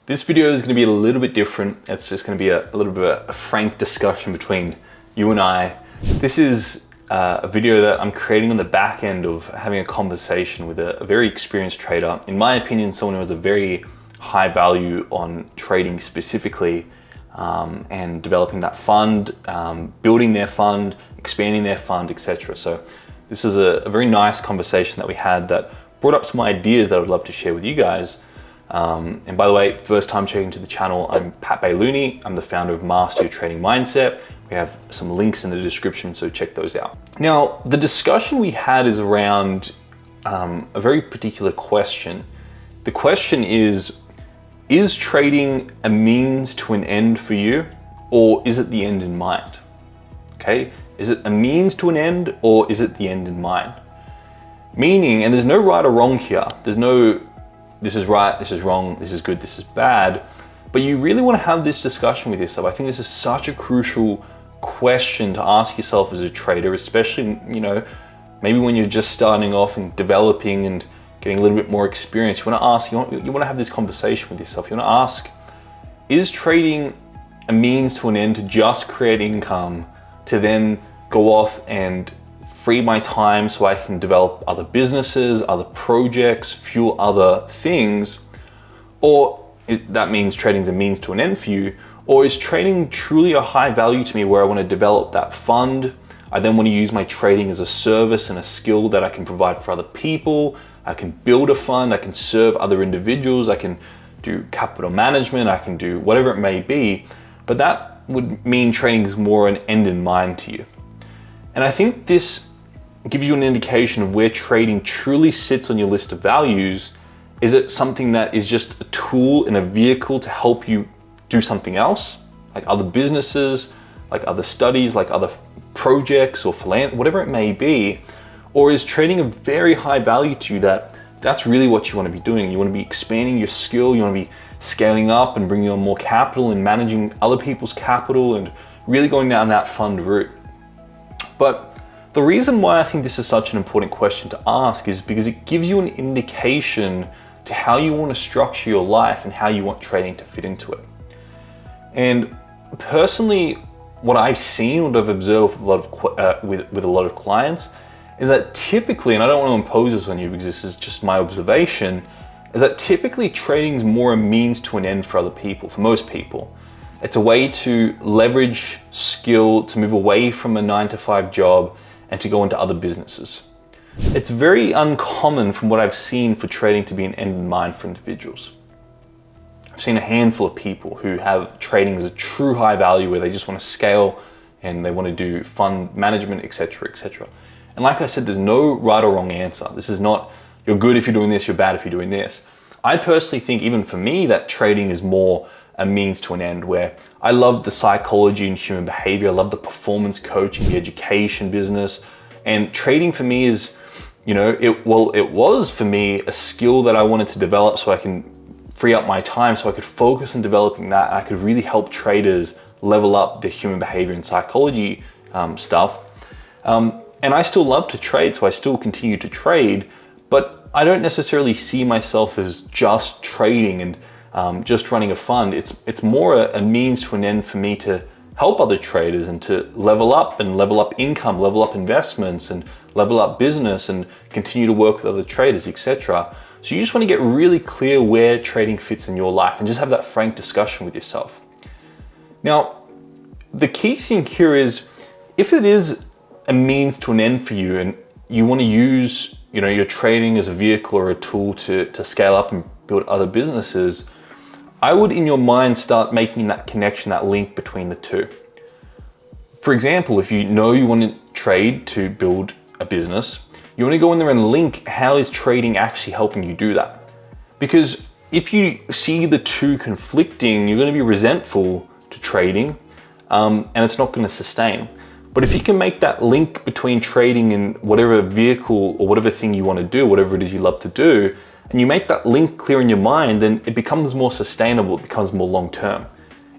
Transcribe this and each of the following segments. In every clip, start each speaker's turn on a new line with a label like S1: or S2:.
S1: This video is going to be a little bit different. It's just going to be a little bit of a frank discussion between you and I. This is a video that I'm creating on the back end of having a conversation with a very experienced trader. In my opinion, someone who has a very high value on trading specifically, and developing that fund, building their fund, expanding their fund, etc. So this is a very nice conversation that we had that brought up some ideas that I would love to share with you guys. And by the way, first time checking to the channel, I'm Pat Bailouni. I'm the founder of Master Your Trading Mindset. We have some links in the description, so check those out. Now, the discussion we had is around a very particular question. The question is trading a means to an end for you, or is it the end in mind? Okay, is it a means to an end, or is it the end in mind? Meaning, and there's no right or wrong here. There's no, this is right, this is wrong, this is good, this is bad. But you really want to have this discussion with yourself. I think this is such a crucial question to ask yourself as a trader, especially, maybe when you're just starting off and developing and getting a little bit more experience. You want to ask, you want to have this conversation with yourself. You want to ask, is trading a means to an end to just create income, to then go off and free my time so I can develop other businesses, other projects, fuel other things? Or that means trading is a means to an end for you? Or is trading truly a high value to me where I want to develop that fund? I then want to use my trading as a service and a skill that I can provide for other people. I can build a fund, I can serve other individuals, I can do capital management, I can do whatever it may be. But that would mean trading is more an end in mind to you. And I think this gives you an indication of where trading truly sits on your list of values. Is it something that is just a tool and a vehicle to help you do something else, like other businesses, like other studies, like other projects or whatever it may be? Or is trading a very high value to you that's really what you want to be doing? You want to be expanding your skill, you want to be scaling up and bringing on more capital and managing other people's capital and really going down that fund route. But the reason why I think this is such an important question to ask is because it gives you an indication to how you want to structure your life and how you want trading to fit into it. And personally, what I've seen, what I've observed with a lot of clients, is that typically, and I don't want to impose this on you because this is just my observation, is that typically trading is more a means to an end for other people, for most people. It's a way to leverage skill, to move away from a 9-to-5 job and to go into other businesses. It's very uncommon from what I've seen for trading to be an end in mind for individuals. I've seen a handful of people who have trading as a true high value where they just want to scale and they want to do fund management, etc., etc. And like I said, there's no right or wrong answer. This is not, you're good if you're doing this, you're bad if you're doing this. I personally think, even for me, that trading is more a means to an end, where I love the psychology and human behavior. I love the performance coaching, the education business. And trading for me is, it was for me a skill that I wanted to develop so I can free up my time so I could focus on developing that. I could really help traders level up their human behavior and psychology stuff. And I still love to trade, so I still continue to trade, but I don't necessarily see myself as just trading and just running a fund. It's more a means to an end for me to help other traders and to level up income, level up investments, and level up business and continue to work with other traders, etc. So you just want to get really clear where trading fits in your life and just have that frank discussion with yourself. Now, the key thing here is, if it is a means to an end for you and you want to use your trading as a vehicle or a tool to scale up and build other businesses, I would, in your mind, start making that connection, that link between the two. For example, if you know you want to trade to build a business, you want to go in there and link, how is trading actually helping you do that? Because if you see the two conflicting, you're going to be resentful to trading, and it's not going to sustain. But if you can make that link between trading and whatever vehicle or whatever thing you want to do, whatever it is you love to do, and you make that link clear in your mind, then it becomes more sustainable, it becomes more long-term.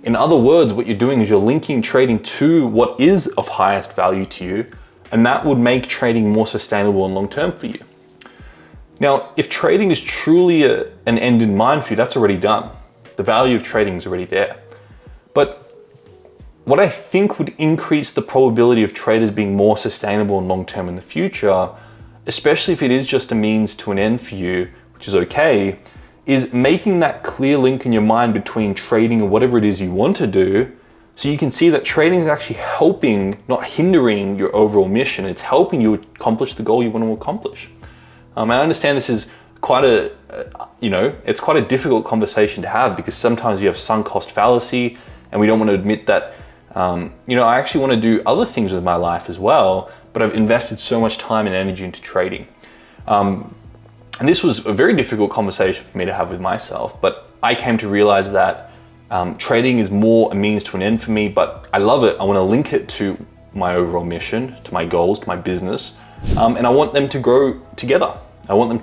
S1: In other words, what you're doing is you're linking trading to what is of highest value to you, and that would make trading more sustainable and long-term for you. Now, if trading is truly an end in mind for you, that's already done. The value of trading is already there. But what I think would increase the probability of traders being more sustainable and long-term in the future, especially if it is just a means to an end for you, which is okay, is making that clear link in your mind between trading and whatever it is you want to do, so you can see that trading is actually helping, not hindering your overall mission. It's helping you accomplish the goal you want to accomplish. I understand this is quite it's quite a difficult conversation to have, because sometimes you have sunk cost fallacy, and we don't want to admit that, I actually want to do other things with my life as well, but I've invested so much time and energy into trading. And this was a very difficult conversation for me to have with myself, but I came to realize that trading is more a means to an end for me, but I love it. I want to link it to my overall mission, to my goals, to my business, and I want them to grow together. And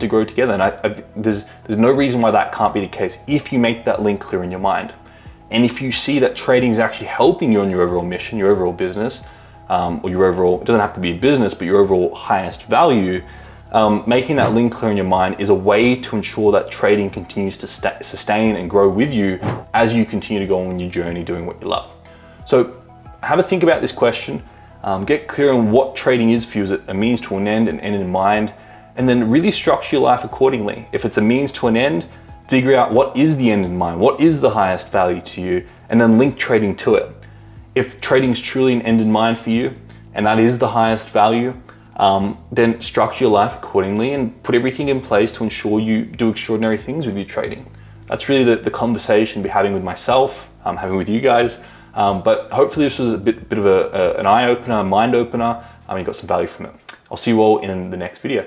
S1: there's no reason why that can't be the case if you make that link clear in your mind. And if you see that trading is actually helping you on your overall mission, your overall business, or your overall, it doesn't have to be a business, but your overall highest value, making that link clear in your mind is a way to ensure that trading continues to sustain and grow with you as you continue to go on your journey doing what you love. So have a think about this question, get clear on what trading is for you. Is it a means to an end, an end in mind? And then really structure your life accordingly. If it's a means to an end, figure out what is the end in mind, what is the highest value to you, and then link trading to it. If trading is truly an end in mind for you, and that is the highest value, then structure your life accordingly and put everything in place to ensure you do extraordinary things with your trading. That's really the conversation we're having with myself, having with you guys. But hopefully this was a bit of an eye opener, a mind opener, and you got some value from it. I'll see you all in the next video.